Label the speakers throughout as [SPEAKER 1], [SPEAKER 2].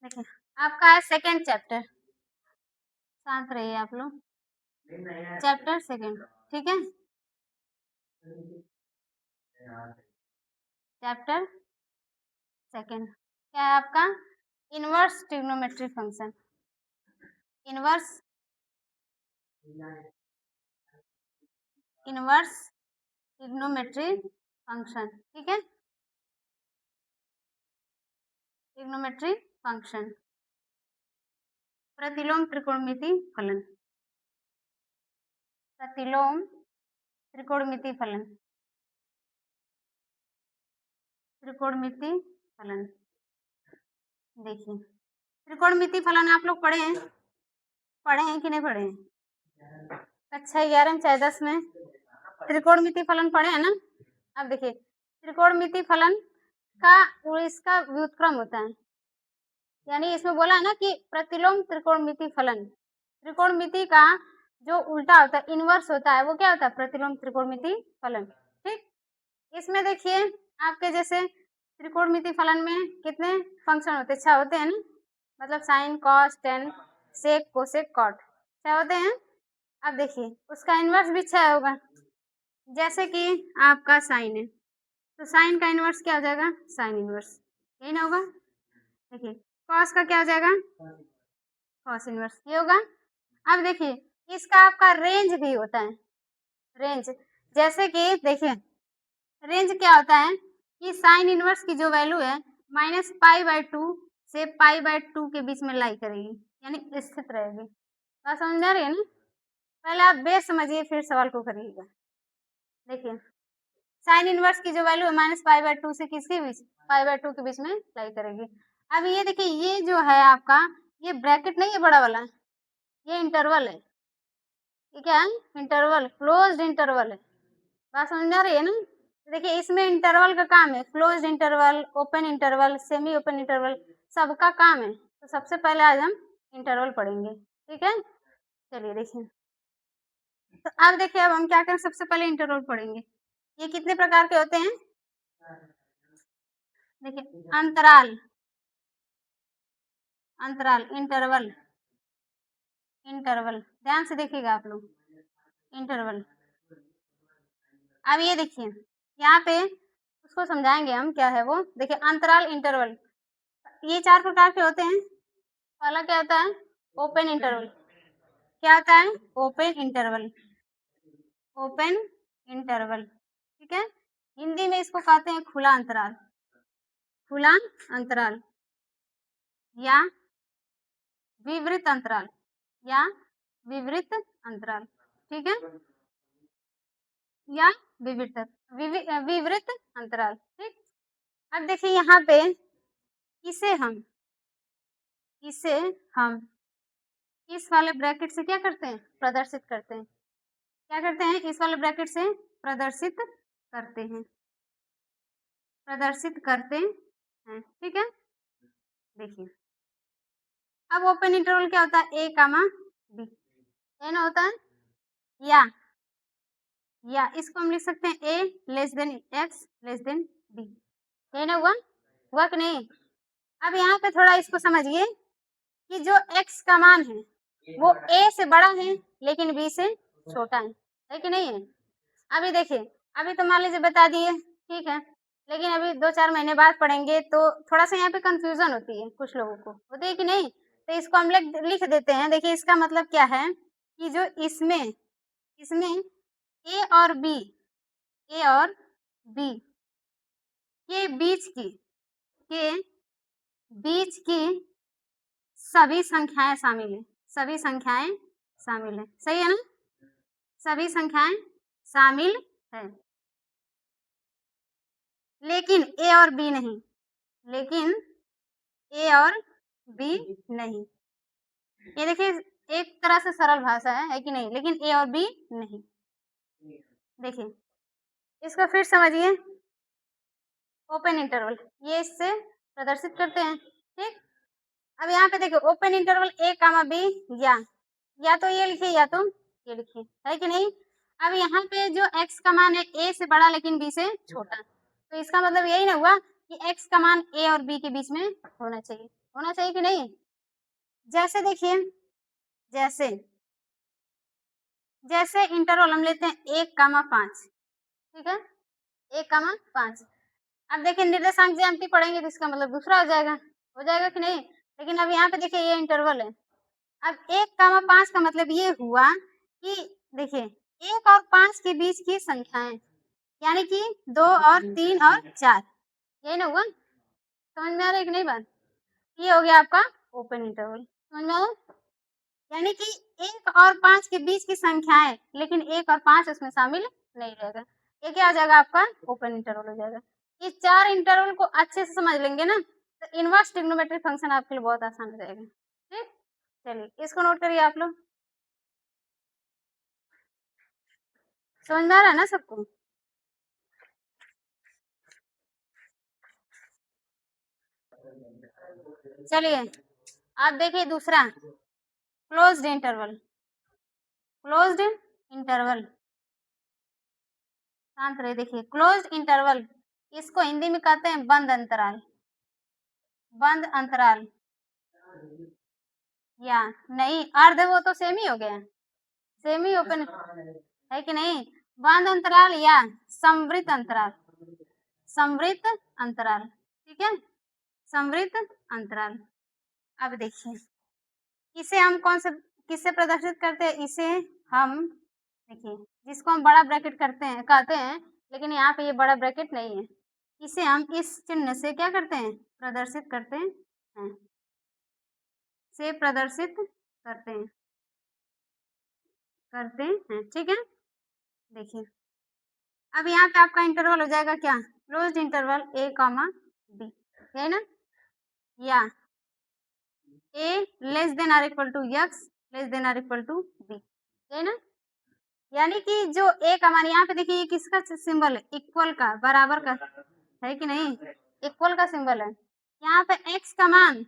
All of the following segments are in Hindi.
[SPEAKER 1] देखिए आपका है सेकेंड चैप्टर, शांत रहिए आप लोग, चैप्टर सेकेंड, ठीक है। चैप्टर सेकेंड क्या है आपका? Inverse trigonometry function. Inverse trigonometry function, ठीक है। ट्रिग्नोमेट्री फंक्शन, प्रतिलोम त्रिकोणमिति फलन, प्रतिलोम त्रिकोणमिति फलन, त्रिकोणमिति फलन। देखिए त्रिकोणमिति फलन आप लोग पढ़े हैं कि नहीं पढ़े हैं? कक्षा 11 में चाहे 10 में त्रिकोणमिति फलन पढ़े हैं ना। अब देखिए त्रिकोणमिति फलन का इसका व्युत्क्रम होता है, यानी इसमें बोला है ना कि प्रतिलोम त्रिकोणमिति फलन, त्रिकोणमिति का जो उल्टा होता है, इनवर्स होता है, वो क्या होता है? प्रतिलोम त्रिकोणमिति फलन, ठीक। इसमें देखिए आपके जैसे त्रिकोणमिति फलन में कितने फंक्शन होते हैं? 6 होते हैं ना, मतलब sine cos tan sec cosec cot 6 होते हैं। अब देखिए उसका इनवर्स भी 6 होगा, जैसे कि आपका साइन है तो साइन का इनवर्स क्या हो जाएगा? साइन इनवर्स, यही ना होगा। देखिए कॉस का क्या हो जाएगा? कॉस इनवर्स, ये होगा। अब देखिए इसका आपका रेंज भी होता है, रेंज, जैसे कि देखिए रेंज क्या होता है कि साइन इनवर्स की जो वैल्यू है -π/2 से π/2 के बीच में लाई करेगी, यानी स्थित रहेगी। बात समझ आ रही है ना? पहले आप बेस समझिए फिर सवाल को करिएगा। देखिए साइन इनवर्स की जो वैल्यू है -π/2 से किसके बीच? π/2 के बीच में लाई करेगी। अब ये देखिए ये जो है आपका, ये ब्रैकेट नहीं है बड़ा वाला, ये इंटरवल है। ये क्या है? इंटरवल, क्लोज्ड इंटरवल है। बात समझ आ रही है ना? देखिए इसमें इंटरवल का काम है, closed interval, open interval, semi open interval, सबका काम है। तो सबसे पहले आज हम इंटरवल पढ़ेंगे, ठीक है। चलिए देखिए, तो अब देखिए अब हम क्या करें, सबसे पहले इंटरवल पढ़ेंगे। ये कितने प्रकार के होते हैं? देखिए अंतराल, अंतराल, इंटरवल, इंटरवल, ध्यान से देखिएगा आप लोग, इंटरवल। अब ये देखिए यहाँ पे उसको समझाएंगे हम, क्या है वो। देखिए अंतराल, इंटरवल, ये 4 प्रकार के होते हैं। पहला क्या होता है? Open interval. क्या होता है? ओपन इंटरवल, ओपन इंटरवल, ठीक है। हिंदी में इसको कहते हैं खुला अंतराल, खुला अंतराल या विवृत अंतराल, या विवृत अंतराल, ठीक है, या विवृत अंतराल, ठीक। अब देखिए यहाँ पे इसे हम इस वाले ब्रैकेट से क्या करते हैं? प्रदर्शित करते हैं। क्या करते हैं? इस वाले ब्रैकेट से प्रदर्शित करते हैं, प्रदर्शित करते हैं, ठीक है। देखिए अब ओपन इंटरवल क्या होता है? ए कामा बी, ए ना होता है, या इसको हम लिख सकते हैं A less than X less than B, ये ना हुआ कि नहीं? अब यहाँ पे थोड़ा इसको समझिए कि जो x का मान है वो a से बड़ा है लेकिन b से छोटा है कि नहीं है? अभी देखिए, अभी तो मान लीजिए बता दिए, ठीक है, लेकिन अभी 2-4 महीने बाद पढ़ेंगे तो थोड़ा सा यहाँ पे कंफ्यूजन होती है, कुछ लोगों को होती है कि नहीं। तो इसको हम लिख देते हैं। देखिए इसका मतलब क्या है कि जो इसमें ए और बी के बीच की सभी संख्याएं शामिल है, सभी संख्याएं शामिल है, सही है ना? सभी संख्याएं शामिल है, लेकिन ए और बी नहीं, लेकिन ए और बी नहीं। ये देखिए एक तरह से सरल भाषा है कि नहीं, लेकिन ए और बी नहीं। देखिए इसको फिर समझिए, ओपन इंटरवल ये इससे प्रदर्शित करते हैं, ठीक। अब यहाँ पे देखिए ओपन इंटरवल ए कामा बी, या तो ये लिखिए या तो ये लिखिए, है कि नहीं। अब यहाँ पे जो x का मान है a से बड़ा लेकिन b से छोटा, तो इसका मतलब यही ना हुआ कि x का मान a और b के बीच में होना चाहिए कि नहीं। जैसे देखिए, जैसे इंटरवल हम लेते हैं 1,5, ठीक है, 1,5। अब देखिए निर्देशांक ज्यामिति पढ़ेंगे तो इसका मतलब दूसरा हो जाएगा कि नहीं। लेकिन अब यहाँ पे देखिए ये इंटरवल है। अब 1,5 का मतलब ये हुआ कि देखिए 1 और 5 के बीच की संख्याएं, यानी कि 2 और 3 और 4, यही ना हुआ। समझ में आ रहा है कि नहीं बात। ये हो गया आपका ओपन इंटरवल, समझ में आ रहा, यानी कि 1 और 5 के बीच की संख्याएं, लेकिन 1 और 5 उसमें शामिल नहीं रहेगा। ये क्या हो जाएगा आपका ओपन इंटरवल हो जाएगा। ये 4 इंटरवल को अच्छे से समझ लेंगे ना तो इनवर्स ट्रिग्नोमेट्रिक फंक्शन आपके लिए बहुत आसान हो जाएगा। ठीक, चलिए इसको नोट करिए आप लोग। समझ में आ रहा है ना सबको। चलिए आप देखिए दूसरा क्लोज्ड इंटरवल। शांत रहे, देखिए क्लोज्ड इंटरवल इसको हिंदी में कहते हैं बंद अंतराल। या नहीं, अर्ध वो तो सेम ही हो गया, सेम ही ओपन है कि नहीं। बंद अंतराल या समवृत्त अंतराल, ठीक है, समवृत्त अंतराल। अब देखिए इसे हम किससे प्रदर्शित करते हैं, इसे हम देखिए जिसको हम बड़ा ब्रैकेट कहते हैं, लेकिन यहाँ पे ये बड़ा ब्रैकेट नहीं है, इसे हम इस चिन्ह से क्या करते हैं प्रदर्शित करते हैं, ठीक है। देखिए अब यहाँ पे आपका इंटरवल हो जाएगा क्या, क्लोज्ड इंटरवल a, b, है ना, या a less than or equal to x less than or equal to b, है ना। यानी कि जो a का मान, यहाँ पे देखिए ये किसका सिंबल है, इक्वल का, बराबर का, है कि नहीं, इक्वल का सिंबल है। यहाँ पे x का मान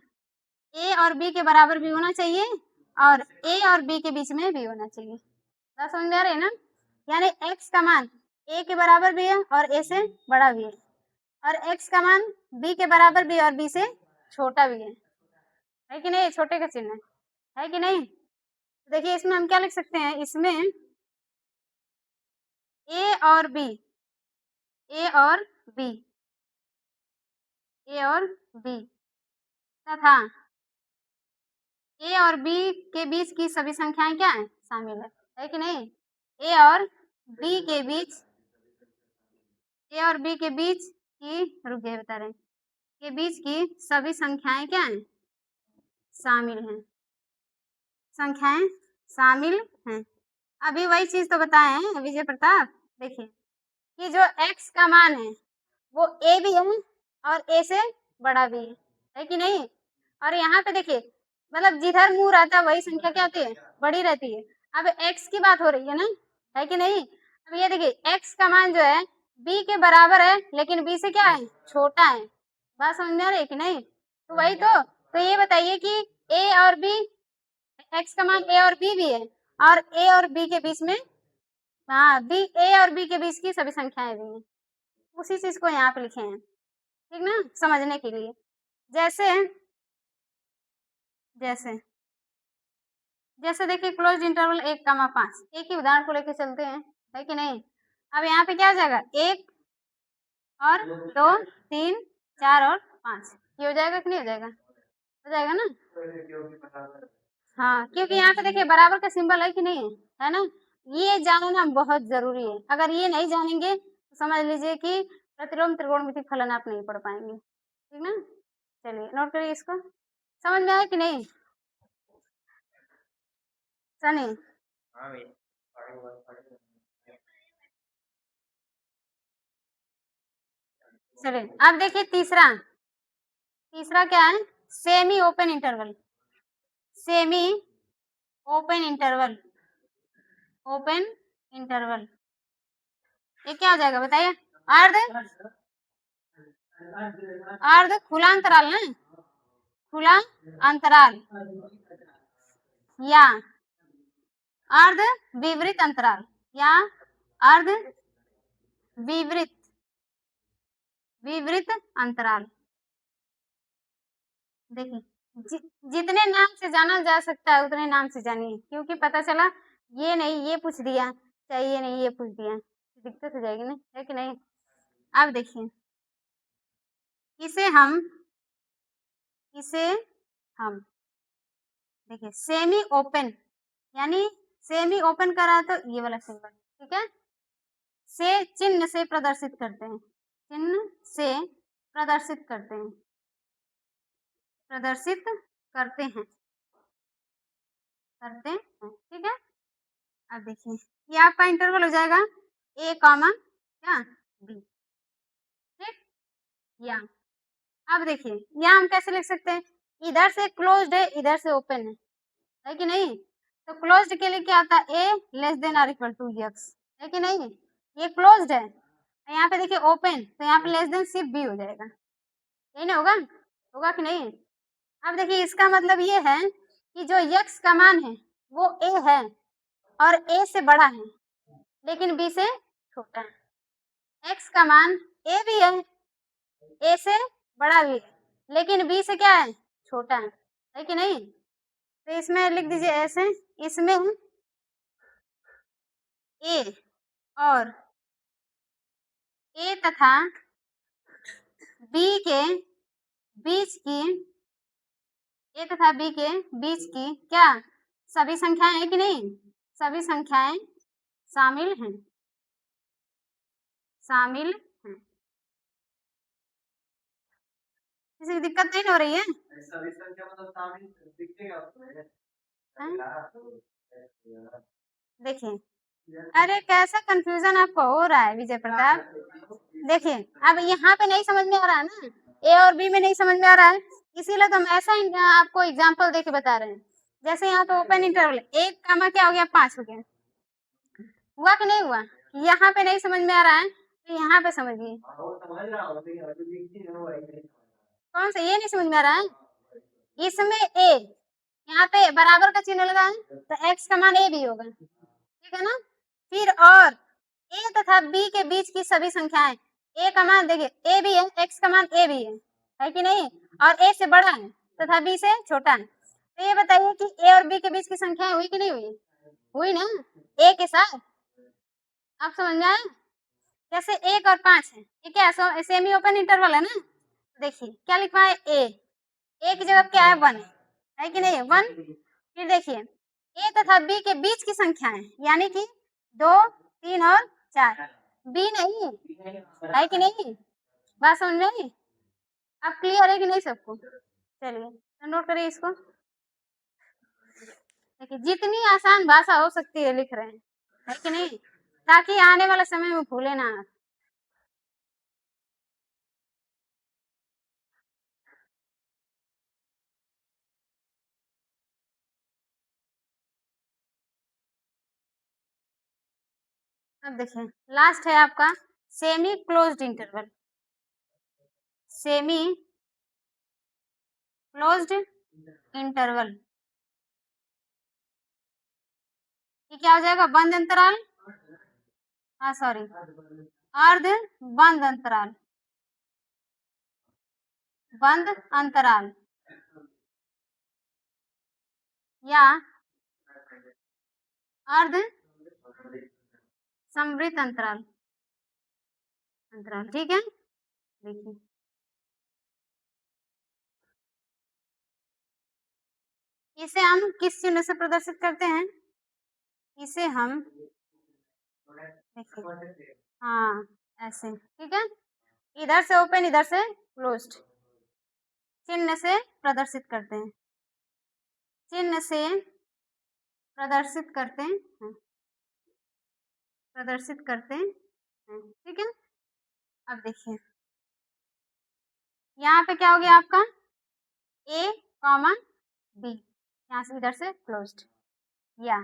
[SPEAKER 1] a और b के बराबर भी होना चाहिए और a और b के बीच में भी होना चाहिए। बात समझ में आ रही है ना। यानी x का मान a के बराबर भी है और a से बड़ा भी है, और x का मान b के बराबर भी और b से छोटा भी है कि नहीं, छोटे का चिन्ह है कि नहीं। देखिए इसमें हम क्या लिख सकते हैं, इसमें a और b तथा a और b के बीच की सभी संख्याएं क्या है शामिल है कि नहीं। a और b के बीच की, रुकिए बता रहे हैं, के बीच की सभी संख्याएं क्या है शामिल हैं। अभी वही चीज तो बताए हैं विजय प्रताप। देखिए कि जो x का मान है वो a भी है और a से बड़ा भी है कि नहीं। और यहाँ पे देखिए मतलब जिधर मुंह रहता है वही संख्या क्या होती है बड़ी रहती है। अब x की बात हो रही है ना, है कि नहीं। अब ये देखिए x का मान जो है b के बराबर है लेकिन b से क्या है छोटा है। बात समझ में आ रही है कि नहीं। तो वही तो ये बताइए कि a और b, x का मान a और b भी है और a और b के बीच में, हाँ a और b के बीच की सभी संख्याएं भी हैं। उसी चीज को यहाँ पे लिखे हैं, ठीक ना, समझने के लिए। जैसे देखिए क्लोज इंटरवल 1,5, एक ही उदाहरण को लेके चलते हैं, है कि नहीं। अब यहाँ पे क्या हो जाएगा 1 और 2 3 4 और 5, ये हो जाएगा कि नहीं हो जाएगा ना। हाँ क्योंकि यहाँ पे देखिए बराबर का सिंबल है कि नहीं है ना। ये जानना बहुत जरूरी है, अगर ये नहीं जानेंगे तो समझ लीजिए कि प्रतिलोम त्रिकोणमिति फलन आप नहीं पढ़ पाएंगे, ठीक ना। चलिए नोट करिए इसको, समझ में आया कि नहीं सनी। चलिए अब देखिए तीसरा क्या है, सेमी ओपन इंटरवल। ये क्या हो जाएगा बताइए, अर्ध खुला अंतराल ना, खुला अंतराल या अर्ध विवृत अंतराल या अर्ध विवृत विवृत अंतराल। देखिए जितने नाम से जाना जा सकता है उतने नाम से जानिए, क्योंकि पता चला ये नहीं ये पूछ दिया, चाहे ये नहीं ये पूछ दिया, दिक्कत हो जाएगी ना, है कि नहीं। अब देखिए इसे हम देखिए सेमी ओपन, यानी सेमी ओपन करा तो ये वाला सिंबल, ठीक है, से चिन्ह से प्रदर्शित करते हैं, चिन्ह से प्रदर्शित करते हैं, ठीक है। अब देखिए ये आपका इंटरवल हो जाएगा ए कॉमा क्या बी, ठीक। या अब देखिए यहाँ हम कैसे लिख सकते हैं, इधर से क्लोज्ड है इधर से ओपन है कि नहीं, तो क्लोज्ड के लिए क्या आता है, A less than or equal to X, है कि नहीं, ये क्लोज्ड है, यहाँ पे देखिए ओपन, तो यहाँ पे लेस देन सिर्फ बी हो जाएगा, यही ना होगा, होगा कि नहीं। अब देखिए इसका मतलब ये है कि जो x का मान है वो a है और a से बड़ा है लेकिन b से छोटा है, x का मान a भी है, a से बड़ा भी है, लेकिन b से क्या है, छोटा है कि नहीं। तो इसमें लिख दीजिए ऐसे, इसमें a और a तथा b के बीच की, a तथा b के बीच की क्या सभी संख्याएं है कि नहीं, सभी संख्याएं शामिल हैं, किसी की दिक्कत नहीं हो रही है। देखिए अरे कैसा कंफ्यूजन आपको हो रहा है विजय प्रताप, देखिए अब यहाँ पे नहीं समझ में आ रहा है ना, ए और बी में नहीं समझ में आ रहा है, इसीलिए तो हम ऐसा आपको एग्जांपल देके बता रहे हैं। जैसे यहाँ तो ओपन इंटरवल एक कामा क्या हो गया 5 हो गया, हुआ कि नहीं हुआ, यहाँ पे नहीं समझ में आ रहा है तो यहाँ पे समझिए, कौन सा ये नहीं समझ में आ रहा है, इसमें ए यहाँ पे बराबर का चिन्ह लगा है तो x का मान a भी होगा, ठीक है ना। फिर और a तथा b के बीच की सभी संख्याएं, a का मान देखिए a भी है, x का मान a भी है कि नहीं, और a से बड़ा है तथा b से छोटा है, तो ये बताइए कि a और b के बीच की संख्याएं हुई कि नहीं हुई, हुई ना, a के साथ, आप समझ में आया। जैसे 1 और 5 है, ठीक है, सेमी ओपन इंटरवल है ना, देखिए क्या लिखवा है a की जगह क्या है 1 है कि नहीं 1। फिर देखिए a तथा b के बीच की संख्याएं यानी कि 2, 3 और 4, b नहीं है कि नहीं, बात समझ में आई, अब क्लियर है कि नहीं सबको, चलिए तो नोट करिए इसको, देखिए जितनी आसान भाषा हो सकती है लिख रहे हैं, है कि नहीं, ताकि आने वाले समय में भूले ना। अब देखिए लास्ट है आपका semi closed interval, semi closed interval, ये क्या हो जाएगा, बंद अंतराल, हाँ सॉरी अर्ध बंद अंतराल, बंद अंतराल या अर्ध समवृत अंतराल, ठीक है। देखिए इसे हम किस चिन्ह से प्रदर्शित करते हैं, इसे हम देखिए हाँ ऐसे, ठीक है, इधर से ओपन इधर से क्लोज्ड, चिन्ह से प्रदर्शित करते हैं, चिन्ह से प्रदर्शित करते हैं, ठीक है। अब देखिए यहाँ पे क्या हो गया आपका a कॉमा b, यहाँ से इधर से क्लोज्ड, या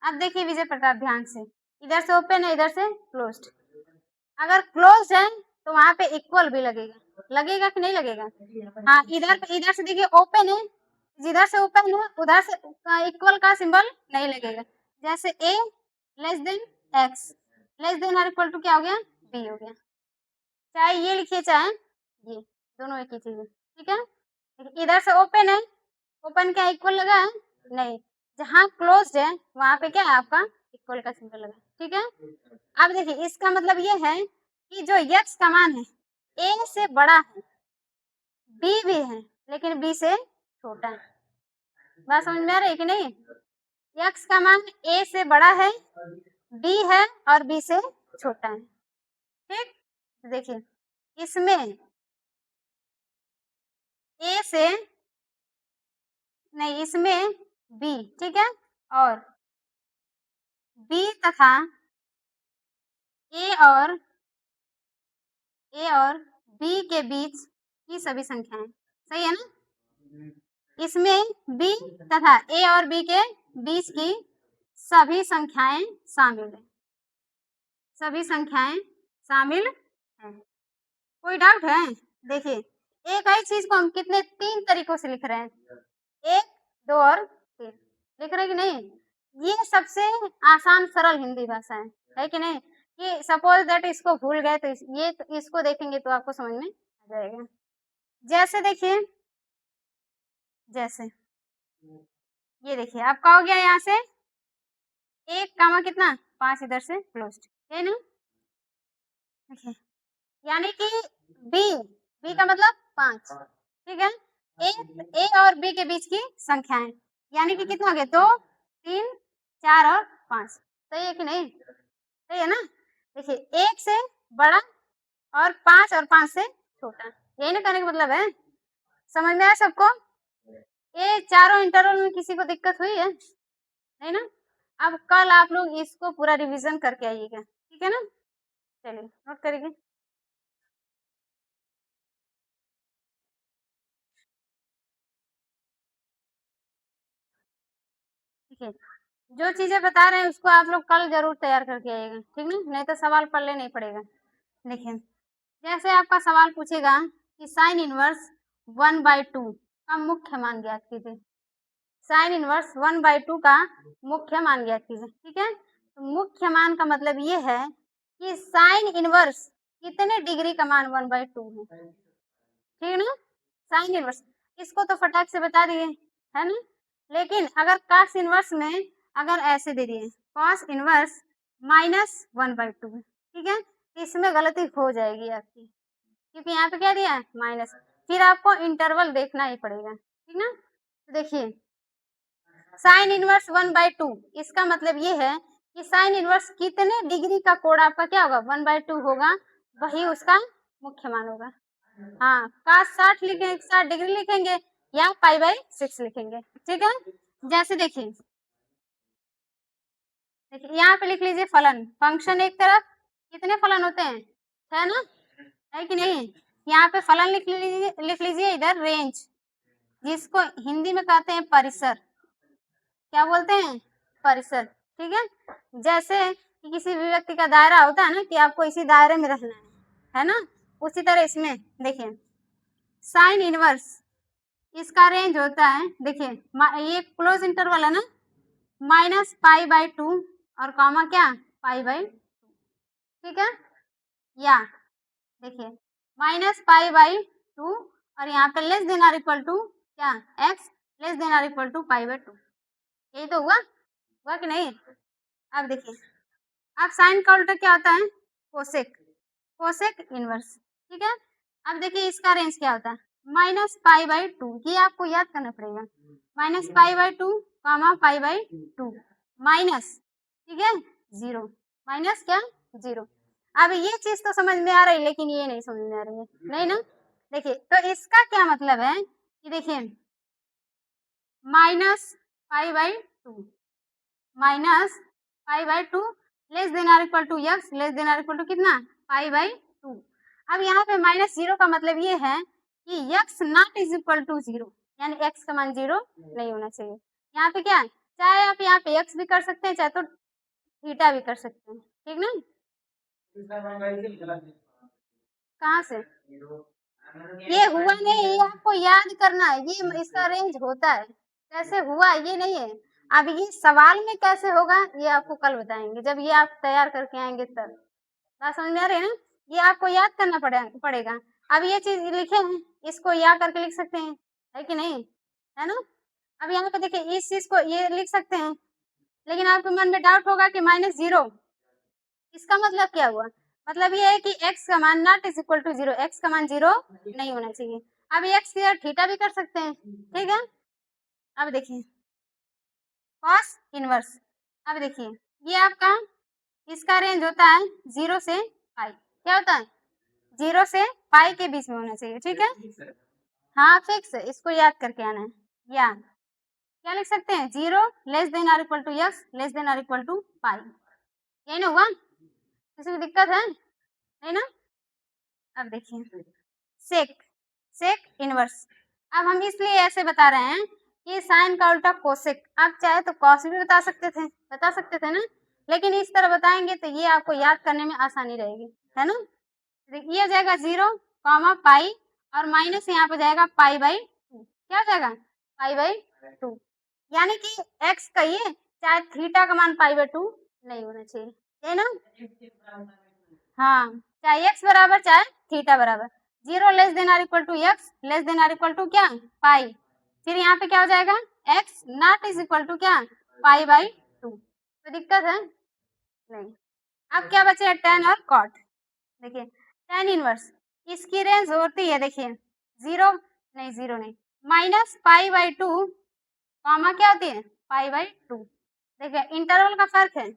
[SPEAKER 1] अब देखिए विजय प्रताप ध्यान से, इधर से ओपन है इधर से क्लोज्ड, अगर क्लोज है तो वहां पे इक्वल भी लगेगा, लगेगा कि नहीं लगेगा, हाँ इधर से देखिए ओपन है, जिधर से ओपन है उधर से इक्वल का सिंबल नहीं लगेगा, जैसे a less than x less than or equal to क्या हो गया b हो गया, चाहे ये लिखिए चाहे ये, दोनों एक ही चीज है, ठीक है। इधर से ओपन है, ओपन क्या इक्वल लगा है? नहीं, जहाँ क्लोज्ड है वहां पे क्या है आपका इक्वल का सिंबल लगा, ठीक है। अब देखिए इसका मतलब ये है कि जो यक्स का मान है ए से बड़ा है, बी भी है लेकिन बी से छोटा है। बात समझ में आ रही है कि नहीं? यक्स का मान ए से बड़ा है, बी है और बी से छोटा है, ठीक। देखिए इसमें ए से नहीं, इसमें बी, ठीक है, और बी तथा ए और बी के बीच की सभी संख्याएं, सही है ना। इसमें बी तथा ए और बी के बीच की सभी संख्याएं शामिल है, सभी संख्याएं शामिल है। कोई डाउट है? देखिए एक ही चीज को हम कितने 3 तरीकों से लिख रहे हैं, 1, 2 और 3 लिख रहे हैं कि नहीं। ये सबसे आसान सरल हिंदी भाषा है कि नहीं। कि सपोज दैट इसको भूल गए तो इसको देखेंगे तो आपको समझ में आ जाएगा। जैसे देखिए, जैसे ये देखिए आपका हो गया यहाँ से 1 कामा कितना 5 इधर से क्लोज्ड है ना। देखिए यानी कि बी का मतलब 5, ठीक है। ए और बी के बीच की संख्याएं यानी कि कितना हो गया 2, 3, 4 और 5, सही है कि नहीं? सही है ना। देखिए 1 से बड़ा और 5 और 5 से छोटा, यही ना कहने का मतलब है। समझ में आया सबको? ये चारों इंटरवल में किसी को दिक्कत हुई है? नहीं ना। अब कल आप लोग इसको पूरा रिवीजन करके आइएगा, ठीक है ना। चलिए नोट करिए। ठीक है, जो चीजें बता रहे हैं उसको आप लोग कल जरूर तैयार करके आइएगा, ठीक ना, नहीं तो सवाल पढ़ नहीं पड़ेगा। देखिए जैसे आपका सवाल पूछेगा कि साइन इनवर्स 1/2 का मुख्य मान ज्ञात कीजिए। साइन इनवर्स 1/2 का मुख्य मान ज्ञात कीजिए, ठीक है। तो मुख्य मान का मतलब ये है कि साइन इनवर्स कितने डिग्री का मान 1/2 है, ठीक ना। साइन इनवर्स इसको तो फटाक से बता दिए है ना। लेकिन अगर कॉस इनवर्स में अगर ऐसे दे दिए कॉस इनवर्स -1/2 है, ठीक है, इसमें गलती हो जाएगी आपकी, क्योंकि यहाँ पे क्या दिया है माइनस, फिर आपको इंटरवल देखना ही पड़ेगा, ठीक ना। तो देखिए साइन इनवर्स 1/2 इसका मतलब ये है कि साइन इनवर्स कितने डिग्री का कोण आपका क्या होगा 1/2 होगा, वही उसका मुख्य मान होगा। हाँ cos 60 लिखेंगे 60 डिग्री लिखेंगे या π/6 लिखेंगे, ठीक है। जैसे देखिए यहाँ पे लिख लीजिए फलन, फंक्शन एक तरफ कितने फलन होते हैं है ना, है कि नहीं। यहाँ पे फलन लिख लीजिए इधर रेंज, जिसको हिंदी में कहते हैं परिसर, क्या बोलते हैं परिसर, ठीक है। जैसे कि किसी भी व्यक्ति का दायरा होता है ना कि आपको इसी दायरे में रहना है ना, उसी तरह इसमें देखिए साइन इनवर्स इसका रेंज होता है, देखिए ये क्लोज इंटरवल है ना, -π/2 और कॉमा क्या π/2, ठीक है। या देखिए -π/2 और यहाँ पे less than or equal to क्या x less than or equal to π/2, यही तो हुआ कि नहीं। अब देखिए अब साइन का उल्टा क्या होता है कोसेक, कोसेक इनवर्स, ठीक है। अब देखिए इसका रेंज क्या होता है -π/2, ये आपको याद करना पड़ेगा, -π/2 कॉमा π/2 माइनस, ठीक है 0, माइनस क्या 0। अब ये चीज तो समझ में आ रही है लेकिन ये नहीं समझ में आ रही है, नहीं ना। देखिए तो इसका क्या मतलब है कि देखिए -π/2 -π/2 less than or equal to x less than or equal to कितना π/2। अब यहाँ पे -0 का मतलब ये है कि x not is equal to 0, यानी x का मान 0 नहीं होना चाहिए। यहाँ पे क्या है चाहे आप यहाँ पे x भी कर सकते हैं चाहे तो थीटा भी कर सकते हैं, ठीक ना। कहाँ से ये हुआ नहीं, ये आपको याद करना है, ये इसका रेंज होता है कैसे हुआ ये नहीं है। अब ये सवाल में कैसे होगा ये आपको कल बताएंगे, जब ये आप तैयार करके आएंगे तब। बात समझ में आ रही है ना। ये आपको याद करना पड़ेगा। अब ये चीज लिखे हैं, इसको या करके लिख सकते हैं, है कि नहीं, है ना। अब यहाँ पे देखिए इस चीज को ये लिख सकते हैं, लेकिन आपके मन में डाउट होगा कि -0 इसका मतलब क्या हुआ। मतलब ये है कि x का मान not is equal to 0, x का मान 0 नहीं होना चाहिए। अब x की जगह थीटा भी कर सकते हैं, ठीक है। अब देखिए कॉस इनवर्स, अब देखिए ये आपका इसका रेंज होता है 0 से पाई, क्या होता है 0 से पाई के बीच में होना चाहिए, ठीक है। हाँ फिक्स है, इसको याद करके आना है। या क्या लिख सकते हैं 0 less than or equal to x less than or equal to pi, यही ना हुआ, किसी को दिक्कत है नहीं ना। अब देखिए सेक सेक इनवर्स, अब हम इसलिए ऐसे बता रहे हैं कि साइन का उल्टा कोसेक, आप चाहे तो कॉस भी बता सकते थे ना, लेकिन इस तरह बताएंगे तो ये आपको याद करने में आसानी रहेगी, है ना। ये हो जाएगा 0 पाई और माइनस यहाँ पे जाएगा पाई/2, क्या हो जाएगा पाई/2, यानी कि x का ये चाहे थीटा का मान पाई/2 नहीं होना चाहिए, है ना। हाँ चाहे x बराबर चाहे थीटा बराबर, 0 less than or equal to x less than or equal to क्या पाई, फिर यहाँ पे क्या हो जाएगा x not is equal to क्या पाई/2, तो दिक्कत है नहीं। अब क्या बचे tan और cot, देखिए tan इनवर्स इसकी रेंज होती है, देखिए 0 नहीं -पाई/2 कॉमा क्या होती है पाई/2, देखिए इंटरवल का फर्क है,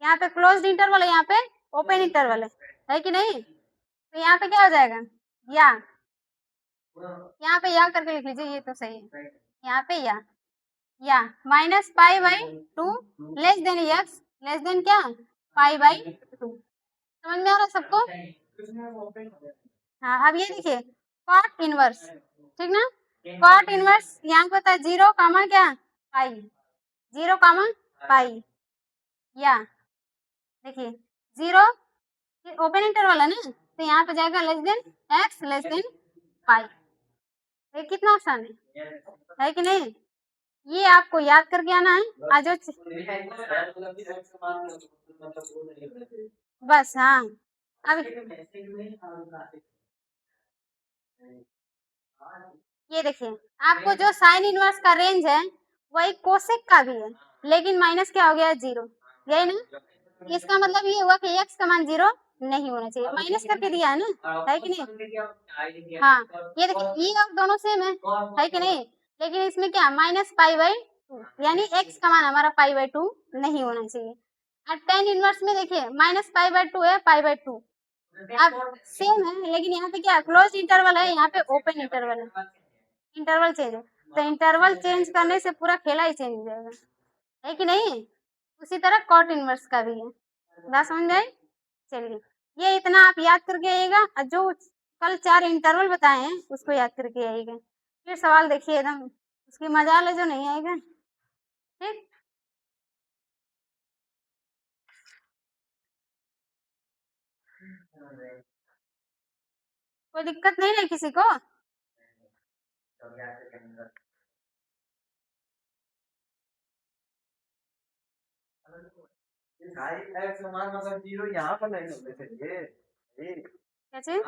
[SPEAKER 1] यहाँ पे क्लोज्ड इंटरवल है, यहाँ पे ओपन इंटरवल है कि नहीं। तो यहाँ पे क्या हो जाएगा या, यहाँ पे या करके लिख लीजिए, ये तो सही है, यहाँ पे या -पाई/2 less than x less than क्या पाई/2, समझ में आ रहा है सबको। हाँ अब ये देखिए कॉट इनवर्स, ठीक ना, कॉट इनवर्स यहाँ पे होता है 0 कामा क्या पाई, 0 कामा पाई, या देखिए 0 ओपन इंटरवल है ना, तो यहाँ पे जाएगा less than x less than pi, ये कितना आसान है कि नहीं। ये आपको याद करके आना है, आज बस। हाँ अब ये देखिए आपको जो साइन इनवर्स का रेंज है वही कोसेक का भी है, लेकिन माइनस क्या हो गया 0, यही ना। इसका मतलब ये हुआ कि x का मान 0 नहीं होना चाहिए, माइनस करके दिया है ना, है कि नहीं। हाँ ये देखिए ये और दोनों सेम है कि नहीं, लेकिन इसमें क्या -पाई/2, यानी x का मान हमारा पाई/2 नहीं होना चाहिए। और tan इनवर्स में देखिए -पाई/2 है पाई/2, अब सेम है, लेकिन यहाँ पे क्या क्लोज इंटरवल है, यहाँ पे ओपन इंटरवल है, इंटरवल चेंज है, तो इंटरवल चेंज करने से पूरा खेला ही चेंज हो जाएगा, है कि नहीं। उसी तरह कॉट इनवर्स का भी है, बात समझ में आई। चलिए ये इतना आप याद करके आइएगा, और जो कल 4 इंटरवल बताए हैं उसको याद करके आइएगा, फिर सवाल देखिए एकदम उसकी मजा ले जो नहीं आएगा, ठीक। कोई दिक्कत नहीं है किसी को। यहाँ पर नहीं होते थे ये, क्या चीज